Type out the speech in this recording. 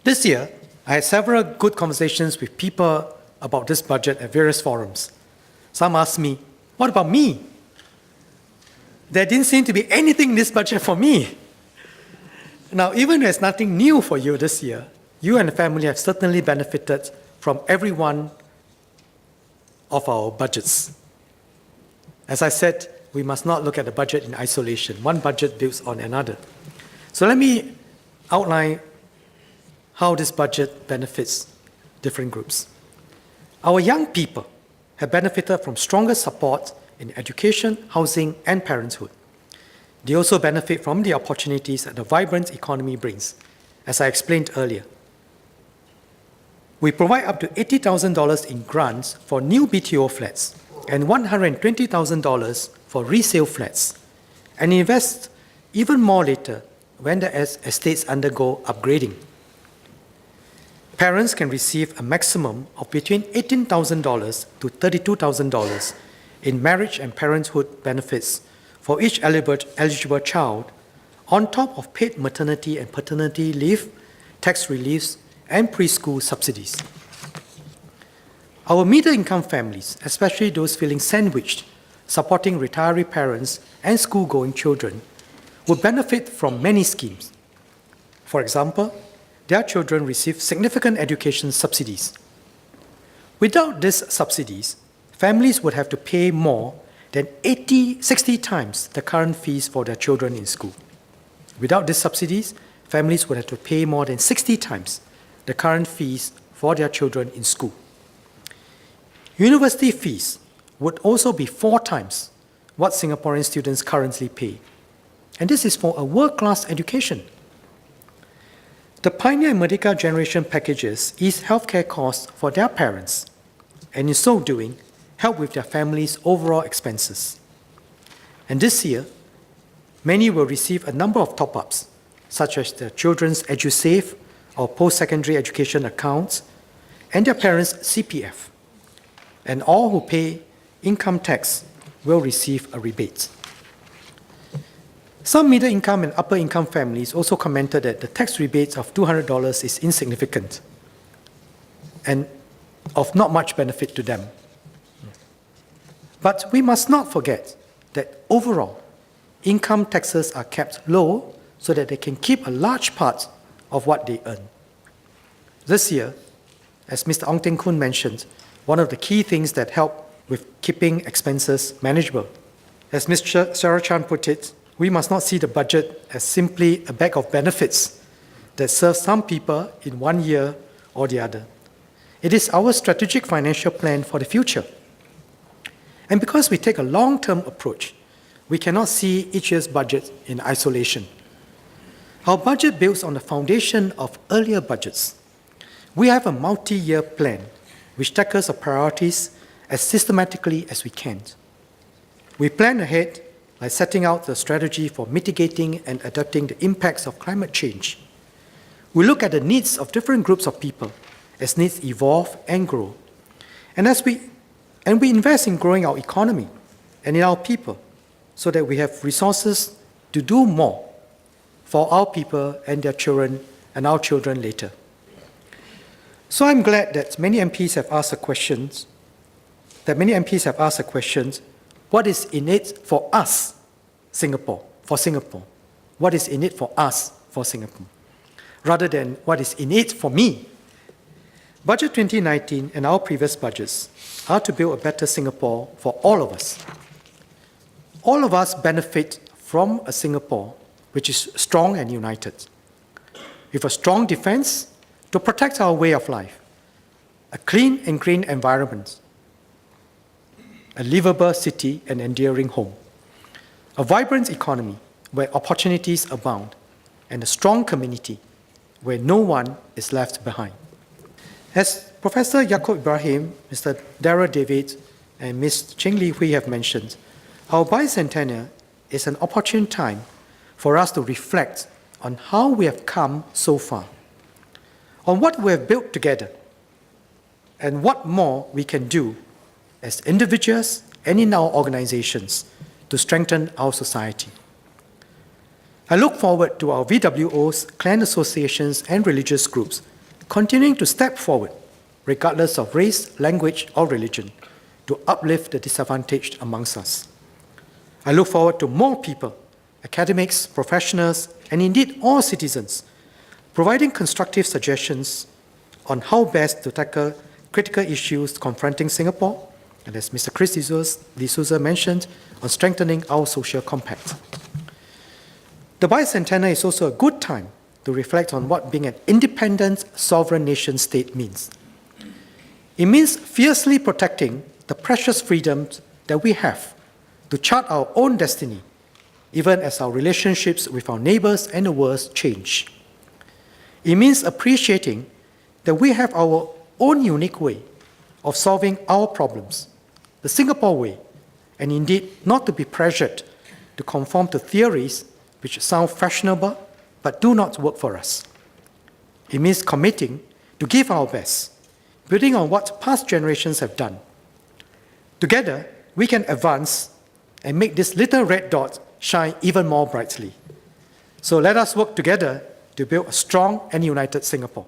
This year, I had several good conversations with people about this budget at various forums. Some asked me, what about me? There didn't seem to be anything in this budget for me. Now, even there's nothing new for you this year, you and the family have certainly benefited from every one of our budgets. As I said, we must not look at the budget in isolation. One budget builds on another. So let me outline how this budget benefits different groups. Our young people have benefited from stronger support in education, housing, and parenthood. They also benefit from the opportunities that the vibrant economy brings, as I explained earlier. We provide up to $80,000 in grants for new BTO flats and $120,000 for resale flats, and invest even more later when the estates undergo upgrading. Parents can receive a maximum of between $18,000 to $32,000 in marriage and parenthood benefits for each eligible child, on top of paid maternity and paternity leave, tax reliefs, and preschool subsidies. Our middle-income families, especially those feeling sandwiched, supporting retiree parents and school-going children, will benefit from many schemes. For example, their children receive significant education subsidies. Without these subsidies, families would have to pay more than 60 times the current fees for their children in school. Without these subsidies, families would have to pay more than 60 times the current fees for their children in school. University fees would also be 4 times what Singaporean students currently pay. And this is for a world-class education. The Pioneer and Merdeka generation packages ease healthcare costs for their parents, and in so doing, help with their families' overall expenses. And this year, many will receive a number of top-ups, such as their children's EduSave or post-secondary education accounts, and their parents' CPF. And all who pay income tax will receive a rebate. Some middle-income and upper-income families also commented that the tax rebates of $200 is insignificant and of not much benefit to them. But we must not forget that overall, income taxes are kept low so that they can keep a large part of what they earn. This year, as Mr. Ong Teng Koon mentioned, one of the key things that help with keeping expenses manageable. As Mr. Sarah Chan put it, we must not see the budget as simply a bag of benefits that serve some people in one year or the other. It is our strategic financial plan for the future. And because we take a long-term approach, we cannot see each year's budget in isolation. Our budget builds on the foundation of earlier budgets. We have a multi-year plan which tackles our priorities as systematically as we can. We plan ahead by setting out the strategy for mitigating and adapting the impacts of climate change. We look at the needs of different groups of people as needs evolve and grow. And we invest in growing our economy and in our people so that we have resources to do more for our people and their children and our children later. So I'm glad that many MPs have asked the questions, what is in it for us, Singapore, for Singapore? What is in it for us, for Singapore? Rather than what is in it for me. Budget 2019 and our previous budgets are to build a better Singapore for all of us. All of us benefit from a Singapore which is strong and united, with a strong defense to protect our way of life, a clean and green environment, a livable city and endearing home, a vibrant economy where opportunities abound, and a strong community where no one is left behind. As Professor Yaacob Ibrahim, Mr. Darrell David, and Ms. Cheng Li Hui have mentioned, our bicentennial is an opportune time for us to reflect on how we have come so far, on what we have built together, and what more we can do as individuals and in our organizations to strengthen our society. I look forward to our VWOs, clan associations, and religious groups continuing to step forward, regardless of race, language, or religion, to uplift the disadvantaged amongst us. I look forward to more people, academics, professionals, and indeed all citizens, providing constructive suggestions on how best to tackle critical issues confronting Singapore, and as Mr. Chris D'Souza mentioned, on strengthening our social compact. The bicentennial is also a good time to reflect on what being an independent, sovereign nation-state means. It means fiercely protecting the precious freedoms that we have to chart our own destiny, even as our relationships with our neighbors and the world change. It means appreciating that we have our own unique way of solving our problems, the Singapore way, and indeed not to be pressured to conform to theories which sound fashionable but do not work for us. It means committing to give our best, building on what past generations have done. Together, we can advance and make this little red dot shine even more brightly. So let us work together to build a strong and united Singapore.